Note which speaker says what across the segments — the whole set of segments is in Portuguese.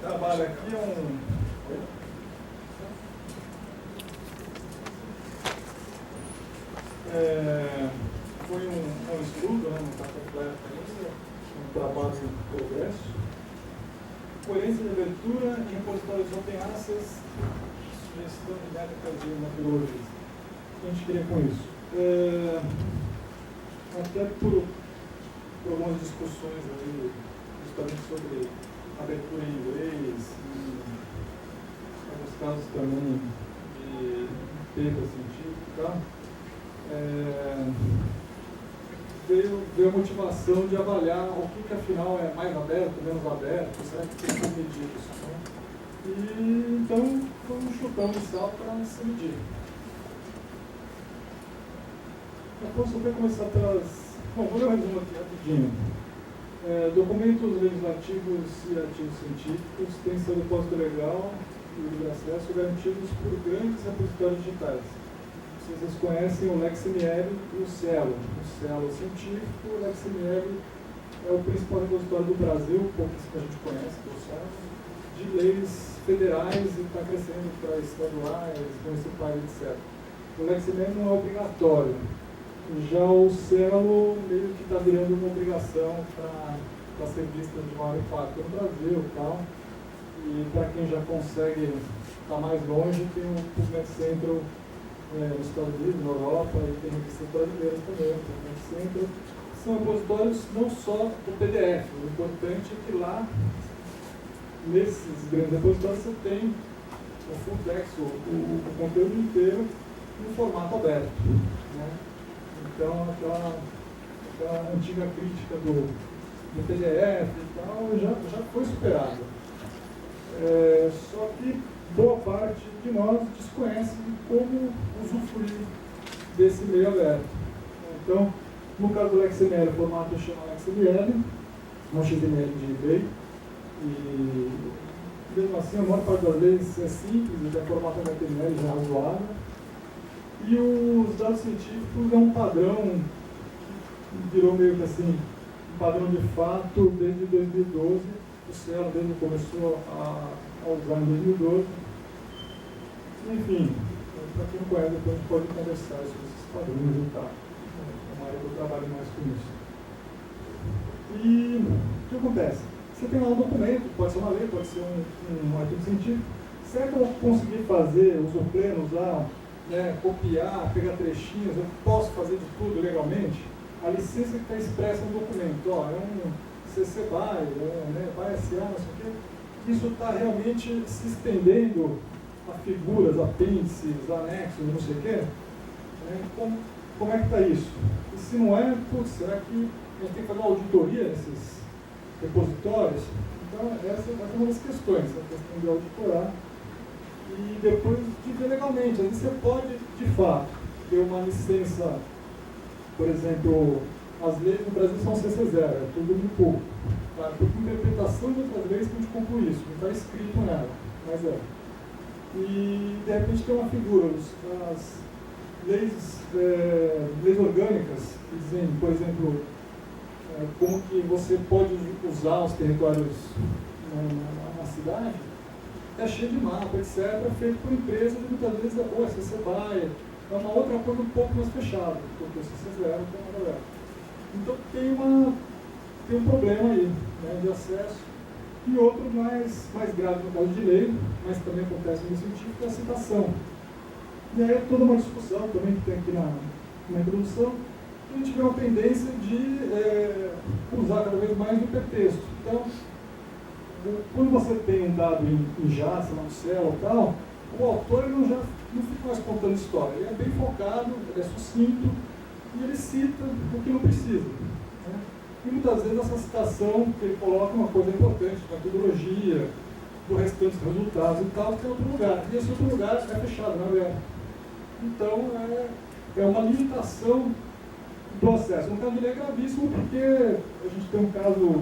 Speaker 1: trabalho aqui foi um estudo, né, não está completo ainda, um trabalho em progresso. Coerência de abertura em repositórios open access, sugestão de métricas e metodologias. O que a gente queria com isso? Até por algumas discussões aí, justamente sobre abertura em inglês, em alguns casos também de paper científico e tal, veio a motivação de avaliar o que afinal é mais aberto, menos aberto, será que tem como medir isso? Né? E então foi um chutão inicial para se medir. Então, só para começar pelas... Bom, vou ler um resumo aqui rapidinho. Documentos legislativos e artigos científicos têm seu depósito legal e livre acesso garantidos por grandes repositórios digitais. Vocês conhecem o LexML e o Cielo. O Cielo científico, o LexML é o principal repositório do Brasil, poucos que a gente conhece, que eu sabe, de leis federais e está crescendo para estaduais, municipais, etc. O LexML não é obrigatório. Já o Cielo meio que está virando uma obrigação para ser vista de maior impacto no Brasil e tal. E para quem já consegue estar mais longe, tem o PubMed Central nos Estados Unidos, na Europa, e tem revistas brasileiras também. O PubMed Central são repositórios não só do PDF. O importante é que lá, nesses grandes repositórios, você tem o full text, o conteúdo inteiro, em formato aberto. Né? Então, aquela antiga crítica do PDF e tal já foi superada. Só que boa parte de nós desconhece como usufruir desse meio aberto. Então, no caso do LexML, o formato chama LexML, não XML de eBay, e mesmo assim a maior parte das vezes é simples, até o formato HTML já é razoável. E os dados científicos é um padrão que virou meio que assim, um padrão de fato desde 2012. O Cielo desde começou a usar em 2012. Enfim, para quem não conhece, depois a gente pode conversar sobre esses padrões e tal. É uma área que eu trabalho mais com isso. E o que acontece? Você tem lá um documento, pode ser uma lei, pode ser um artigo científico. Será que eu vou conseguir fazer os plenos lá? Copiar, pegar trechinhos, eu posso fazer de tudo legalmente? A licença que está expressa no documento, é um CC BY, BY SA, não sei o quê. Isso está realmente se estendendo a figuras, apêndices, anexos, não sei o quê? Como é que está isso? E se não é, será que a gente tem que fazer uma auditoria nesses repositórios? Então, essa é uma das questões, a questão de auditorar. E depois de ver legalmente. Às vezes você pode, de fato, ter uma licença, por exemplo, as leis no Brasil são CC0, é tudo muito pouco. Claro, por interpretação de outras leis que a gente conclui isso, não está escrito nela, mas é. E de repente tem uma figura, as leis orgânicas, que dizem, por exemplo, como que você pode usar os territórios na cidade. É cheio de mapa, etc., feito por empresas, e muitas vezes ou é CC BY, é uma outra coisa um pouco mais fechada, porque o CC0 tem uma galera. Então tem um problema aí, de acesso. E outro mais grave no caso de lei, mas também acontece no científico, é a citação. E aí é toda uma discussão também que tem aqui na introdução, que a gente vê uma tendência de usar cada vez mais o hipertexto. Então, quando você tem um dado em JASA, no Cielo e tal, o autor ele não fica mais contando história. Ele é bem focado, ele é sucinto e ele cita o que não precisa. Né? E muitas vezes essa citação que ele coloca é uma coisa importante, metodologia, do restante dos resultados e tal, que é outro lugar. E esse outro lugar é fechado, não é aberto. Então é uma limitação do acesso. Um caso de lei é gravíssimo porque a gente tem um caso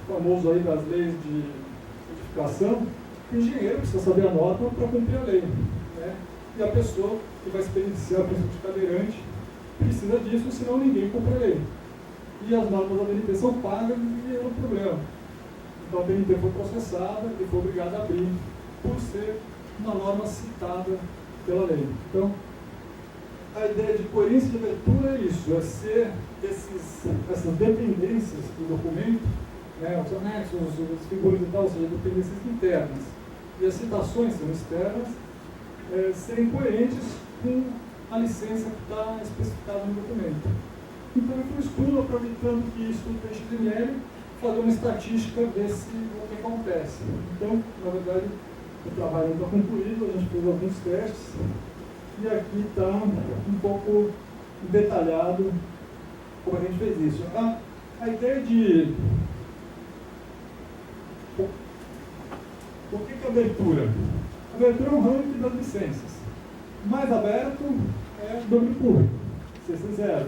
Speaker 1: famoso aí das leis de edificação, que o engenheiro precisa saber a norma para cumprir a lei. Né? E a pessoa que vai se beneficiar, a pessoa de cadeirante, precisa disso, senão ninguém cumpre a lei. E as normas da BNT são pagas e é um problema. Então a BNT foi processada e foi obrigada a abrir por ser uma norma citada pela lei. Então, a ideia de coerência de abertura é isso, é ser essas dependências do documento, né, os anexos, as figuras e tal, ou seja, dependências internas, e as citações são externas, serem coerentes com a licença que está especificada no documento. Então, eu fiz um estudo aproveitando que estudo do HTML, fazer uma estatística desse o que acontece. Então, na verdade, o trabalho não está concluído, a gente fez alguns testes, e aqui está um pouco detalhado como a gente fez isso. A ideia de... Por que a abertura? A abertura é um ranking das licenças. Mais aberto é domínio público, CC0.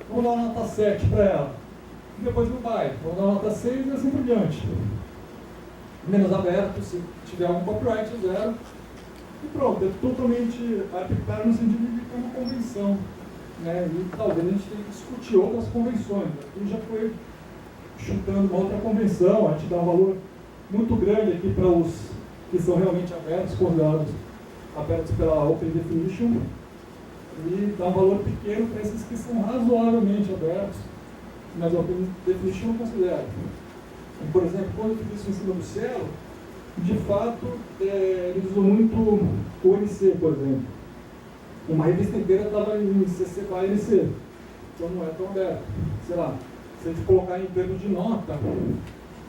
Speaker 1: Vamos dar uma nota 7 para ela. E depois no BY, vamos dar uma nota 6 e assim por diante. Menos aberto, se tiver algum copyright, 0. E pronto, é totalmente arbitrário no sentido de que é uma convenção. Né? E talvez a gente tenha que discutir outras convenções. Aqui já foi chutando uma outra convenção, a gente dá um valor muito grande aqui para os que são realmente abertos, considerados abertos pela Open Definition, e dá um valor pequeno para esses que são razoavelmente abertos, mas a Open Definition não considera. Por exemplo, quando eu fiz isso em cima do Cielo, de fato, eles usam muito o ONC, por exemplo. Uma revista inteira estava em CC by NC, então não é tão aberto. Sei lá, se a gente colocar em termos de nota,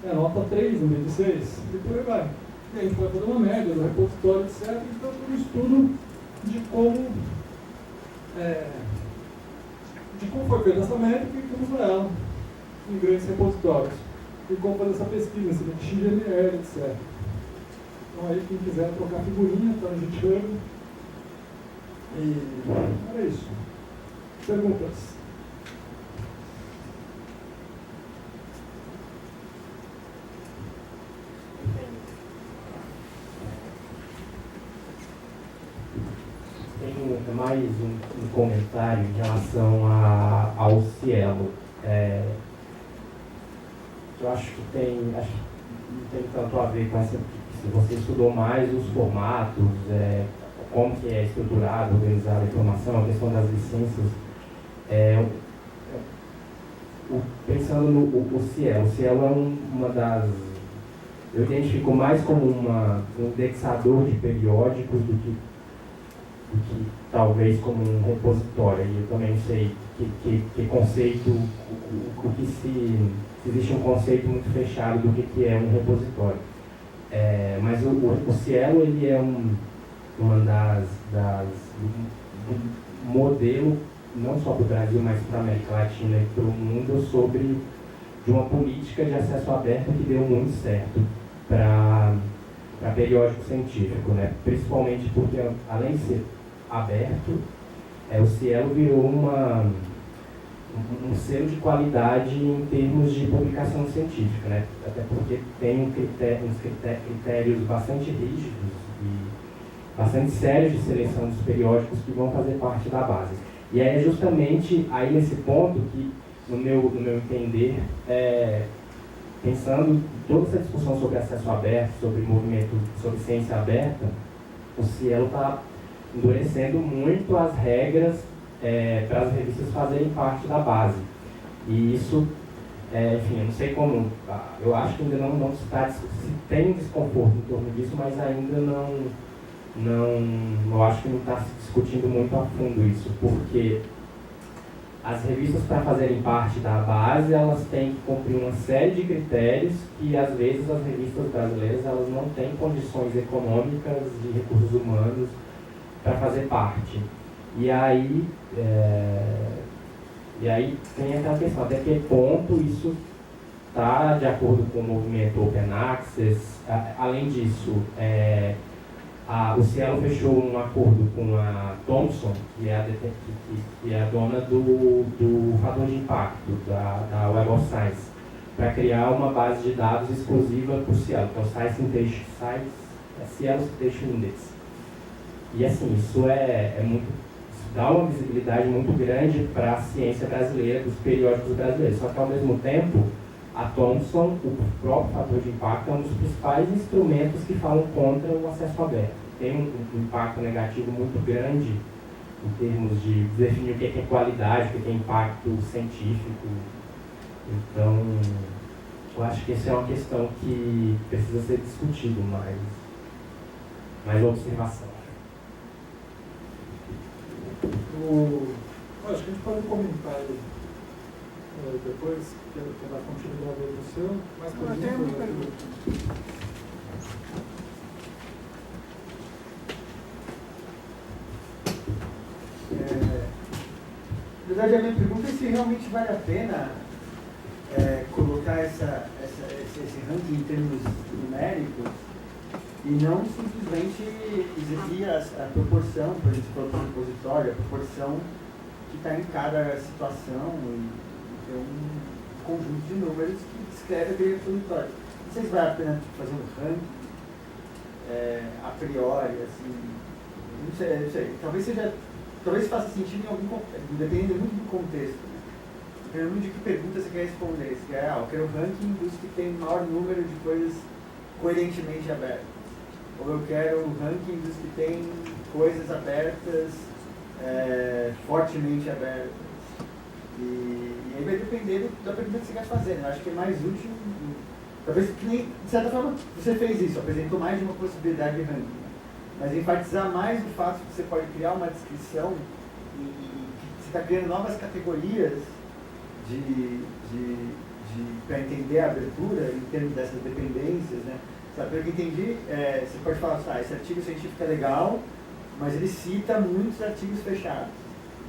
Speaker 1: é nota 3 em vez de 6, e por aí vai. E a gente vai fazer uma média do repositório, etc. Então, foi um estudo de como foi feita essa métrica e como usar ela em grandes repositórios. E como fazer essa pesquisa em cima de XML, etc. Então, aí, quem quiser trocar figurinha, está no GitHub. E era isso. Perguntas?
Speaker 2: Tenho mais um comentário em relação ao Cielo. Eu acho que não tem tanto a ver com essa. Se você estudou mais os formatos, como que é estruturado, organizado a informação, a questão das licenças. Pensando no Cielo, o Cielo é uma das. Eu identifico mais como um indexador de periódicos do que talvez como um repositório. E eu também sei que conceito, se existe um conceito muito fechado do que é um repositório. Mas o Cielo, ele é uma um modelo, não só para o Brasil, mas para a América Latina e para o mundo, de uma política de acesso aberto que deu muito certo para periódico científico, né? Principalmente porque, além de ser aberto, o Cielo virou um selo de qualidade em termos de publicação científica, né? Até porque tem uns critérios bastante rígidos e bastante sérios de seleção dos periódicos que vão fazer parte da base. E aí é justamente aí nesse ponto que, no meu entender, pensando toda essa discussão sobre acesso aberto, sobre movimento, sobre ciência aberta, o Cielo está endurecendo muito as regras para as revistas fazerem parte da base. E isso, enfim, eu não sei como, eu acho que ainda não se tem desconforto em torno disso, mas ainda eu acho que não está se discutindo muito a fundo isso, porque as revistas, para fazerem parte da base, elas têm que cumprir uma série de critérios que, às vezes, as revistas brasileiras elas não têm condições econômicas e recursos humanos para fazer parte. E aí tem aquela questão, até que ponto isso está de acordo com o movimento Open Access. Além disso, o Cielo fechou um acordo com a Thomson, que é a dona do fator de impacto da Web of Science, para criar uma base de dados exclusiva para o Cielo, que é o Cielo Citation Index. E assim, isso dá uma visibilidade muito grande para a ciência brasileira, dos periódicos brasileiros. Só que, ao mesmo tempo, a Thomson, o próprio fator de impacto, é um dos principais instrumentos que falam contra o acesso aberto. Tem um impacto negativo muito grande em termos de definir o que é qualidade, o que é impacto científico. Então, eu acho que essa é uma questão que precisa ser discutido mais observação.
Speaker 1: Acho que a gente pode comentar aí depois, que vai continuar do seu. Mais perguntas?
Speaker 3: Na verdade, a minha pergunta é se realmente vale a pena colocar esse ranking em termos numéricos e não simplesmente exigir a proporção, por exemplo, do repositório, a proporção que está em cada situação e ter um conjunto de números que descreve aquele repositório. Não sei se vale a pena fazer um ranking a priori, assim, não sei. Talvez faça sentido em algum contexto, dependendo muito do contexto. Dependendo de que pergunta você quer responder. Se quer, eu quero o ranking dos que tem maior número de coisas coerentemente abertas. Ou eu quero o ranking dos que tem coisas abertas, fortemente abertas. E aí vai depender da pergunta que você quer fazer. Né? Eu acho que é mais útil, talvez que nem, de certa forma, você fez isso, apresentou mais de uma possibilidade de ranking. Né? Mas enfatizar mais o fato de que você pode criar uma descrição e você está criando novas categorias para entender a abertura em termos dessas dependências, né? Sabe, pelo que eu entendi, você pode falar, esse artigo científico é legal, mas ele cita muitos artigos fechados.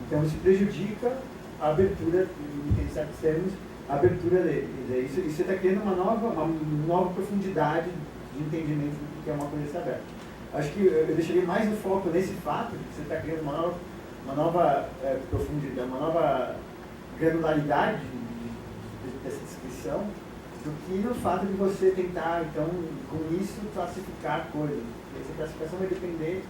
Speaker 3: Então isso prejudica a abertura, em certos termos, a abertura dele. Quer dizer, isso está criando uma nova profundidade de entendimento do que é uma coisa aberta. Acho que eu deixaria mais o foco nesse fato de que você está criando uma nova profundidade, uma nova granularidade dessa descrição, do que no fato de você tentar, então, com isso, classificar coisas. Essa classificação vai depender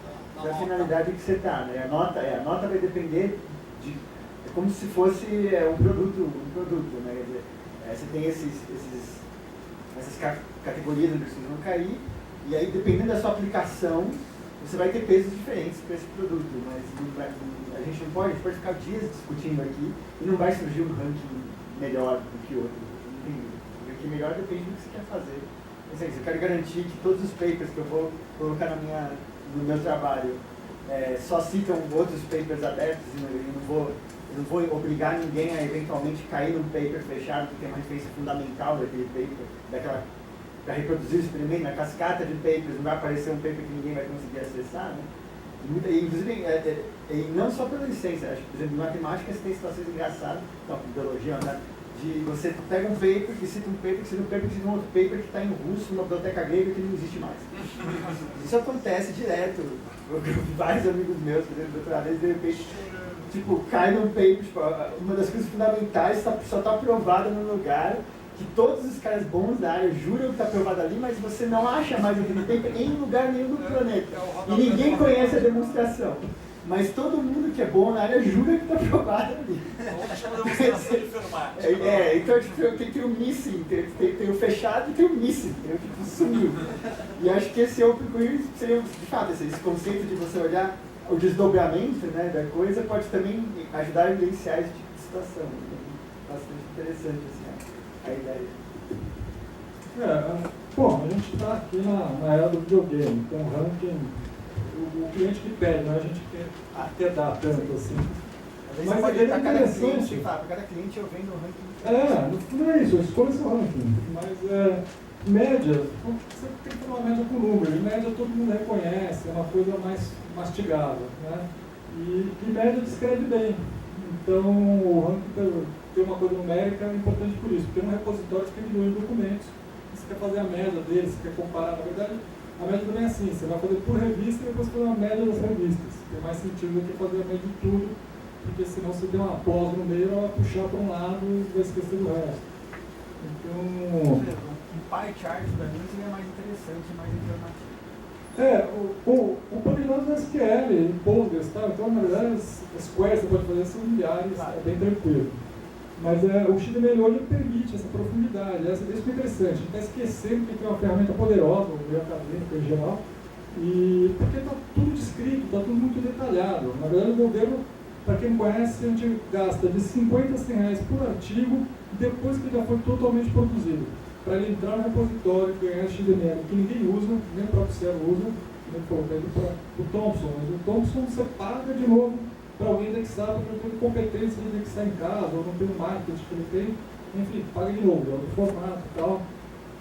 Speaker 3: da finalidade que você está. Né? A nota vai depender de... É como se fosse um produto, né? Quer dizer, você tem essas categorias onde vocês vão cair, e aí, dependendo da sua aplicação, você vai ter pesos diferentes para esse produto, mas a gente pode ficar dias discutindo aqui e não vai surgir um ranking melhor do que outro. O ranking melhor depende do que você quer fazer. Assim, eu quero garantir que todos os papers que eu vou colocar no meu trabalho só citam outros papers abertos e eu não vou obrigar ninguém a eventualmente cair num paper fechado, porque é uma referência fundamental daquele paper, para reproduzir o experimento, na cascata de papers, não vai aparecer um paper que ninguém vai conseguir acessar, né? Inclusive, não só pela licença, acho que, por exemplo, em matemática você tem situações engraçadas, não, em biologia, né? De você pega um paper, que cita um paper, que cita um paper, que cita um outro paper que está em russo, numa biblioteca grega que não existe mais. Isso acontece direto. Vários amigos meus, por exemplo, doutorado, eles de repente, cai num paper, uma das coisas fundamentais só está aprovada num lugar que todos os caras bons da área juram que está aprovado ali, mas você não acha mais aquele paper em lugar nenhum do planeta. E ninguém conhece a demonstração. Mas todo mundo que é bom na área jura que está aprovado ali. Então tem o missing, tem o fechado e tem o missing, sumiu. E acho que esse open query seria, de fato, esse conceito de você olhar o desdobramento, né, da coisa pode também ajudar a evidenciar esse tipo de situação. Bastante interessante assim, a ideia.
Speaker 1: Bom, a gente está aqui na era do videogame, então o ranking, o cliente que pede, não é a gente quer dar tanto assim.
Speaker 3: Mas pode estar cada cliente, para cada cliente eu vendo o ranking.
Speaker 1: No fundo é isso, eu escolho seu ranking, mas média, você tem que ter uma média com número, e média todo mundo reconhece, é uma coisa mais mastigável, né? E média descreve bem. Então o ranking ter uma coisa numérica é importante por isso, porque no repositório você tem milhões de documentos, você quer fazer a média deles, você quer comparar, na verdade a média também é assim, você vai fazer por revista e depois fazer uma média das revistas, tem mais sentido do que fazer a média de tudo, porque senão você der uma pós no meio, ela vai puxar para um lado e vai esquecer do resto. Então...
Speaker 3: Um pie chart para mim seria mais interessante, mais informativo.
Speaker 1: O polinomio do SQL, Postgres, tá? Então na verdade as queries que você pode fazer são milhares, é bem tranquilo. Mas o XML hoje permite essa profundidade, isso é interessante. A gente está esquecendo que tem uma ferramenta poderosa, o meio acadêmico em geral, e porque está tudo descrito, está tudo muito detalhado. Na verdade, o modelo, para quem não conhece, a gente gasta de 50 a 100 reais por artigo, depois que já foi totalmente produzido, para ele entrar no repositório e ganhar XML, que ninguém usa, nem o próprio Cielo usa, nem colocando para o Thompson. Mas o Thompson você paga de novo para alguém indexar, porque não tem competência de indexar em casa, ou não tem o marketing que ele tem, enfim, paga de novo, é outro formato e tal.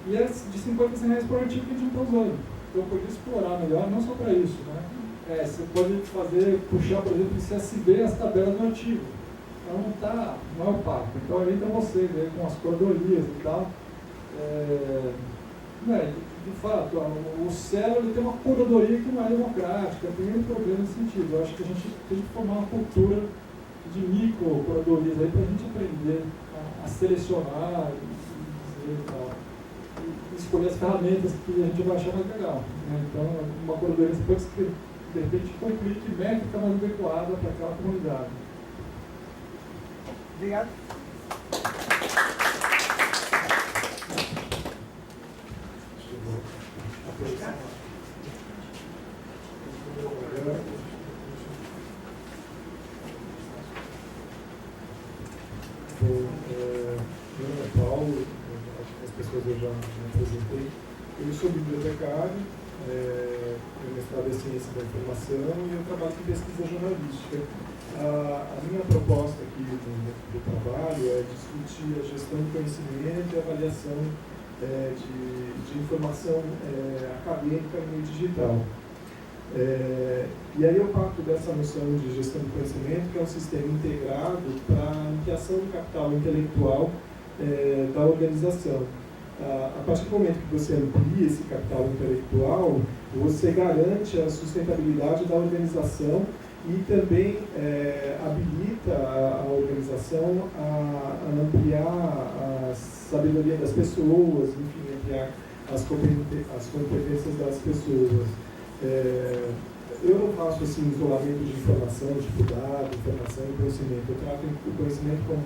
Speaker 1: E é de 50 a 100 reais por artigo que a gente não está usando. Então, eu podia explorar melhor, não só para isso, né? Você pode puxar, por exemplo, em CSV as tabelas do artigo. Então não é opaco. Então aí entra vocês aí com as coradorias e tal. De fato, o Cielo ele tem uma curadoria que não é democrática, é o primeiro problema nesse sentido. Eu acho que a gente tem que formar uma cultura de micro-curadorias aí para a gente aprender a selecionar e escolher as ferramentas que a gente vai achar mais legal. Né? Então, uma curadoria você pode escrever, de repente, concluir que métrica mais adequada para aquela comunidade.
Speaker 3: Obrigado.
Speaker 4: Meu nome é Paulo, acho que as pessoas eu já me apresentei. Eu sou bibliotecário, meu mestrado é Ciência da Informação e eu trabalho com pesquisa jornalística. A minha proposta aqui do trabalho é discutir a gestão do conhecimento e avaliação de informação acadêmica no meio digital. E aí eu parto dessa noção de gestão do conhecimento, que é um sistema integrado para a ampliação do capital intelectual da organização. A partir do momento que você amplia esse capital intelectual, você garante a sustentabilidade da organização e também habilita a organização a ampliar a sabedoria das pessoas, enfim, ampliar as competências das pessoas. Eu não faço assim, isolamento de informação, tipo dado, informação e conhecimento. Eu trato o conhecimento como,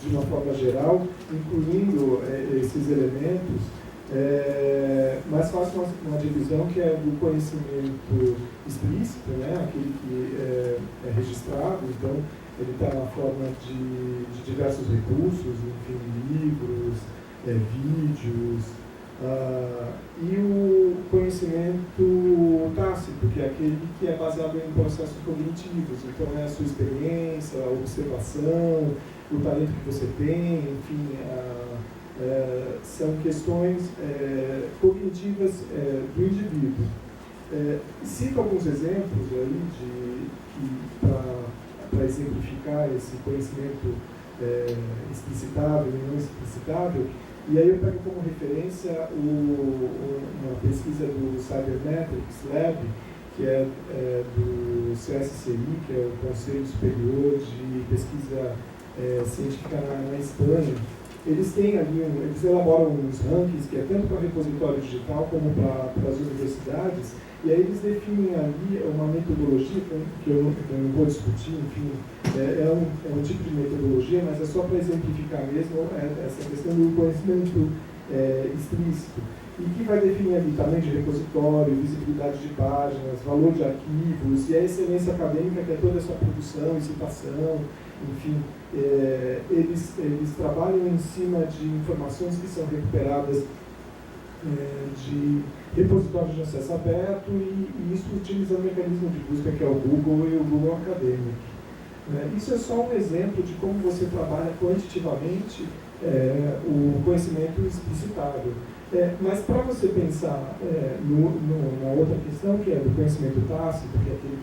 Speaker 4: de uma forma geral, incluindo esses elementos, mas faço uma divisão que é do conhecimento explícito, né, aquele que é registrado, então ele está na forma de diversos recursos, enfim, livros, vídeos, e o conhecimento tácito, que é aquele que é baseado em processos cognitivos, então é a sua experiência, a observação, o talento que você tem, enfim, são questões cognitivas do indivíduo. Cito alguns exemplos aí para exemplificar esse conhecimento explicitável e não explicitável. E aí eu pego como referência uma pesquisa do Cybermetrics Lab, que é do CSCI, que é o Conselho Superior de Pesquisa Científica na Espanha. Eles têm ali, eles elaboram uns rankings, que é tanto para repositório digital como para as universidades, e aí eles definem ali uma metodologia, que eu não vou discutir, enfim, é um tipo de metodologia, mas é só para exemplificar mesmo essa questão do conhecimento explícito, e que vai definir ali tamanho de repositório, visibilidade de páginas, valor de arquivos, e a excelência acadêmica, que é toda essa produção e citação, enfim, eles trabalham em cima de informações que são recuperadas de repositórios de acesso aberto e isso utilizando o mecanismo de busca que é o Google e o Google Academic. Isso é só um exemplo de como você trabalha quantitativamente o conhecimento explicitável. Mas para você pensar na outra questão, que é do conhecimento tácito, que é aquele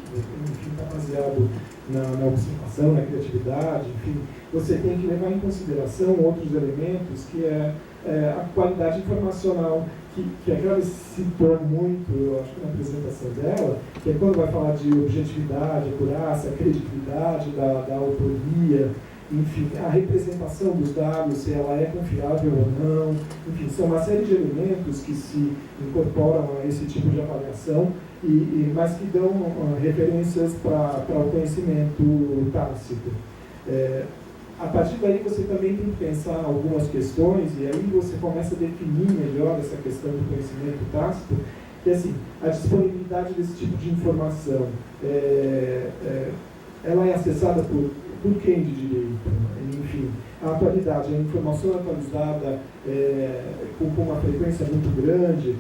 Speaker 4: que está baseado na observação, na criatividade, enfim, você tem que levar em consideração outros elementos, que é a qualidade informacional, que a Clara citou muito, eu acho que na apresentação dela, que é quando vai falar de objetividade, acurácia, credibilidade da autoria, enfim, a representação dos dados, se ela é confiável ou não, enfim, são uma série de elementos que se incorporam a esse tipo de avaliação, mas que dão referências para o conhecimento tácito. a partir daí você também tem que pensar algumas questões, e aí você começa a definir melhor essa questão do conhecimento tácito, que assim, a disponibilidade desse tipo de informação, ela é acessada por quem de direito? Enfim, a atualidade, a informação atualizada com uma frequência muito grande,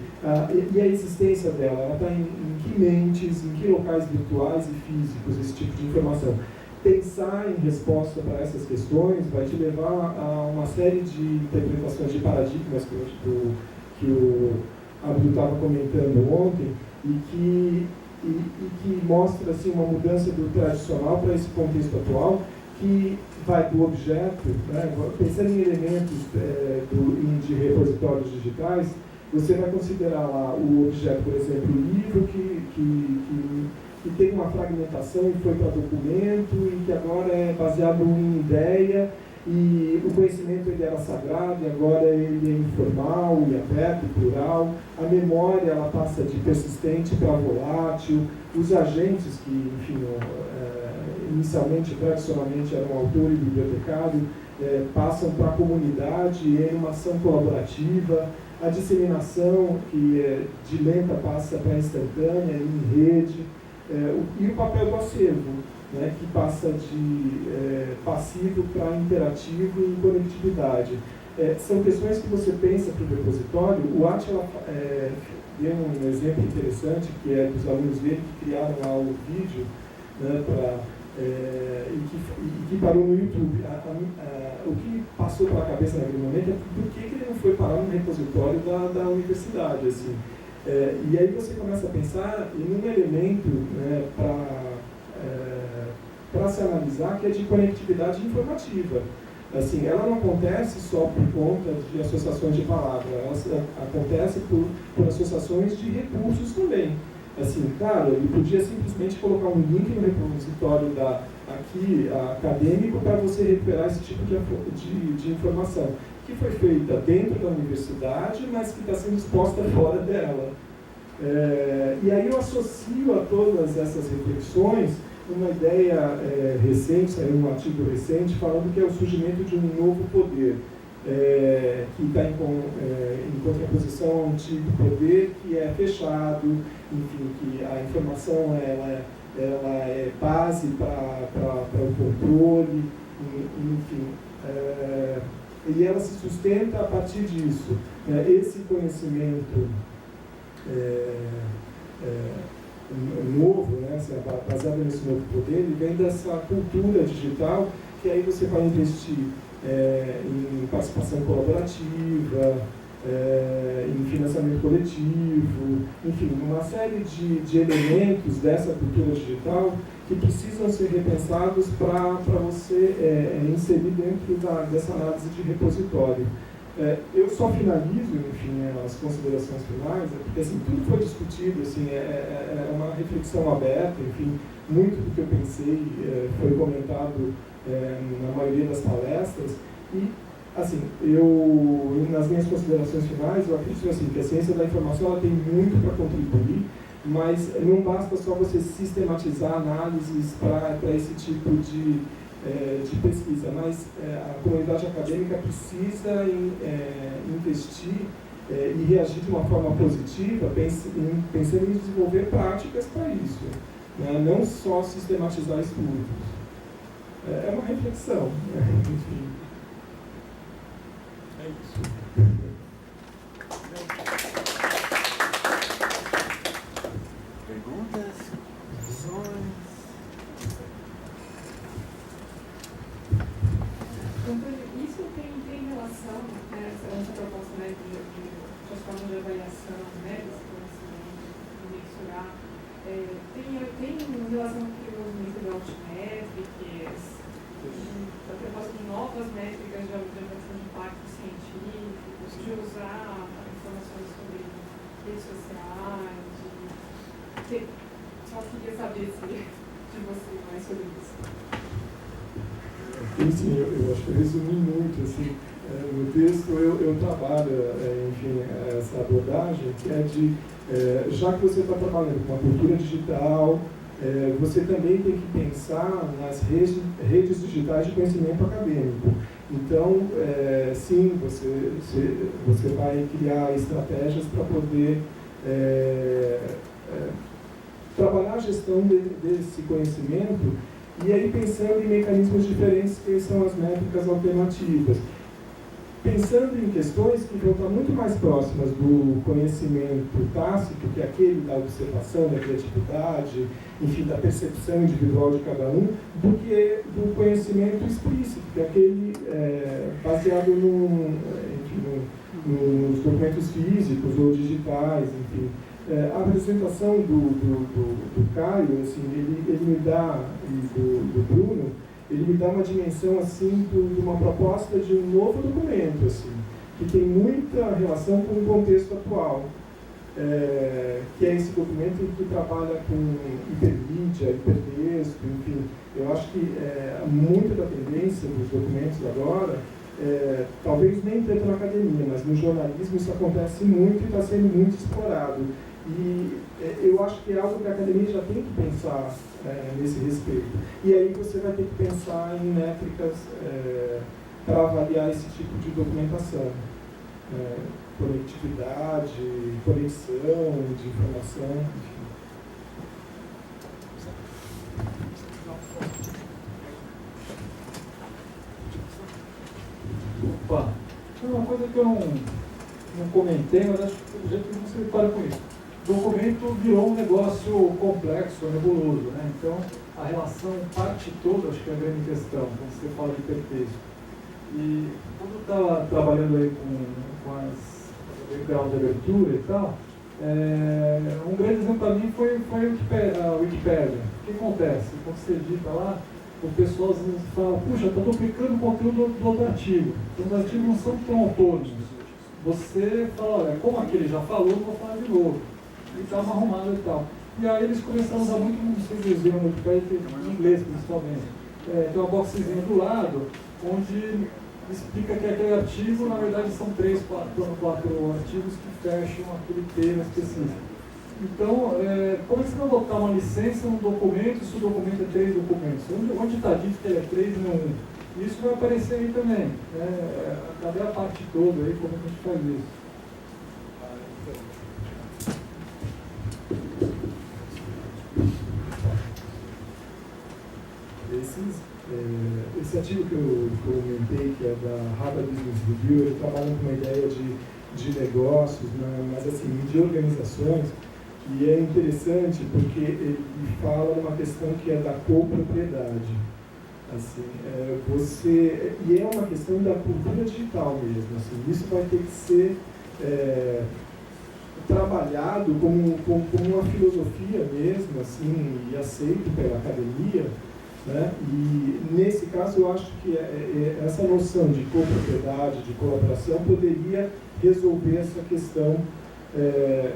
Speaker 4: e a existência dela, ela está em que mentes, em que locais virtuais e físicos esse tipo de informação. Pensar em resposta para essas questões vai te levar a uma série de interpretações de paradigmas que o Abdu estava comentando ontem, e que mostra assim, uma mudança do tradicional para esse contexto atual, que vai do objeto, né, pensando em elementos de repositórios digitais, você vai considerar lá o objeto, por exemplo, o livro, que tem uma fragmentação e foi para documento, e que agora é baseado em ideia, e o conhecimento ele era sagrado, e agora ele é informal, e aberto, e plural. A memória ela passa de persistente para volátil. Os agentes que, enfim, inicialmente, tradicionalmente, eram autor e bibliotecário, passam para a comunidade em uma ação colaborativa. A disseminação, que de lenta passa para instantânea, em rede. E o papel do acervo, né, que passa de passivo para interativo e conectividade. São questões que você pensa para o repositório. O Átila deu um exemplo interessante, que é dos alunos dele que criaram lá o vídeo, né, e que parou no YouTube. O que passou pela cabeça naquele momento é por que ele não foi parar no repositório da universidade, assim. E aí você começa a pensar em um elemento, né, para se analisar, que é de conectividade informativa. Assim, ela não acontece só por conta de associações de palavras, ela acontece por associações de recursos também. Assim, claro, ele podia simplesmente colocar um link no repositório acadêmico para você recuperar esse tipo de informação, que foi feita dentro da universidade, mas que está sendo exposta fora dela. E aí eu associo a todas essas reflexões uma ideia recente, saiu um artigo recente, falando que é o surgimento de um novo poder, que está em contraposição ao antigo poder, que é fechado, enfim, que a informação ela é base para o controle, enfim, e ela se sustenta a partir disso. Esse conhecimento novo, né, baseado nesse novo poder, ele vem dessa cultura digital, que aí você vai investir em participação colaborativa, em financiamento coletivo, enfim, uma série de elementos dessa cultura digital que precisam ser repensados para você inserir dentro dessa análise de repositório. Eu só finalizo, enfim, as considerações finais, porque assim, tudo foi discutido, assim, é uma reflexão aberta, enfim, muito do que eu pensei foi comentado na maioria das palestras, e assim, nas minhas considerações finais, eu acredito assim, que a ciência da informação ela tem muito para contribuir, mas não basta só você sistematizar análises para esse tipo de pesquisa, mas a comunidade acadêmica precisa investir e reagir de uma forma positiva, pensando em desenvolver práticas para isso, né? Não só sistematizar estudos. É uma reflexão, né? Enfim. É isso.
Speaker 3: Perguntas? Discussões?
Speaker 5: Antônio, isso tem relação, né, essa proposta, né, de formas de avaliação, né, desse conhecimento, de mensurar, tem relação com o movimento da Altmetrics, a proposta de novas métricas de avaliação de impacto científico, de usar informações sobre redes sociais, só queria saber de você mais sobre isso.
Speaker 4: Sim, eu acho que eu resumi muito, assim, no texto eu trabalho, enfim, essa abordagem, que é já que você está trabalhando com uma cultura digital, você também tem que pensar nas redes digitais de conhecimento acadêmico. Então, sim, você vai criar estratégias para poder trabalhar a gestão desse conhecimento, e aí pensando em mecanismos diferentes, que são as métricas alternativas. Pensando em questões que vão estar muito mais próximas do conhecimento tácito, que é aquele da observação, da criatividade, enfim, da percepção individual de cada um, do que do conhecimento explícito, que é aquele baseado nos documentos físicos ou digitais, enfim. A apresentação do Caio, assim, ele me dá, e do Bruno, ele me dá uma dimensão assim de uma proposta de um novo documento, assim, que tem muita relação com o contexto atual, que é esse documento que trabalha com hipermídia, hipertexto, enfim. Eu acho que muita da tendência dos documentos agora, talvez nem tanto na academia, mas no jornalismo isso acontece muito e está sendo muito explorado. E eu acho que é algo que a academia já tem que pensar nesse respeito. E aí você vai ter que pensar em métricas para avaliar esse tipo de documentação. Conectividade, conexão de informação, enfim.
Speaker 1: Opa! Uma coisa que eu não comentei, mas acho que do jeito que você para com isso. O documento virou um negócio complexo, nebuloso, né? Então, a relação parte toda, acho que é a grande questão, quando você fala de hipertexto. E quando eu estava trabalhando aí com as graus de abertura e tal, um grande exemplo para mim foi a Wikipédia. O que acontece? Quando você digita lá, o pessoal às vezes fala, puxa, estou duplicando o conteúdo do outro artigo. Então, os artigos não são tão autônomos. Você fala, olha, como aquele já falou, eu vou falar de novo. E estava arrumado e tal. E aí eles começaram a usar muito, não sei se vocês viram no Wikipedia, em inglês principalmente. Tem uma boxezinha do lado, onde explica que aquele artigo, na verdade, são 3, 4 artigos que fecham aquele tema específico. Então, como é que você vai botar uma licença no documento se o documento é 3 documentos? Onde está dito que ele é 3 e não 1? Isso vai aparecer aí também. Cadê a parte toda aí? Como é que a gente faz isso?
Speaker 4: Esse artigo que eu comentei, que é da Harvard Business Review, ele trabalha com uma ideia de negócios, mas assim, de organizações, e é interessante porque ele fala uma questão que é da copropriedade. Assim, e é uma questão da cultura digital mesmo. Assim, isso vai ter que ser trabalhado como uma filosofia mesmo, assim, e aceito pela academia, né? E nesse caso eu acho que essa noção de copropriedade, de colaboração, poderia resolver essa questão.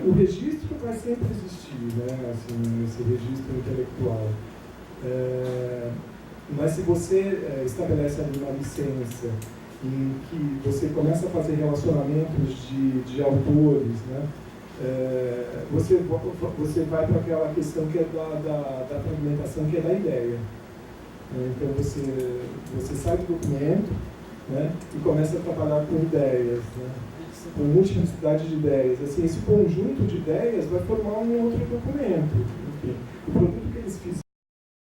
Speaker 4: O registro vai sempre existir, né? Assim, esse registro intelectual. Mas se você estabelece ali uma licença em que você começa a fazer relacionamentos de autores, né? Você vai para aquela questão que é da fragmentação, que é da ideia. Então você sai do documento, né, e começa a trabalhar com ideias, né, com multiplicidade de ideias. Assim, esse conjunto de ideias vai formar um outro documento. Enfim, o produto que eles fizeram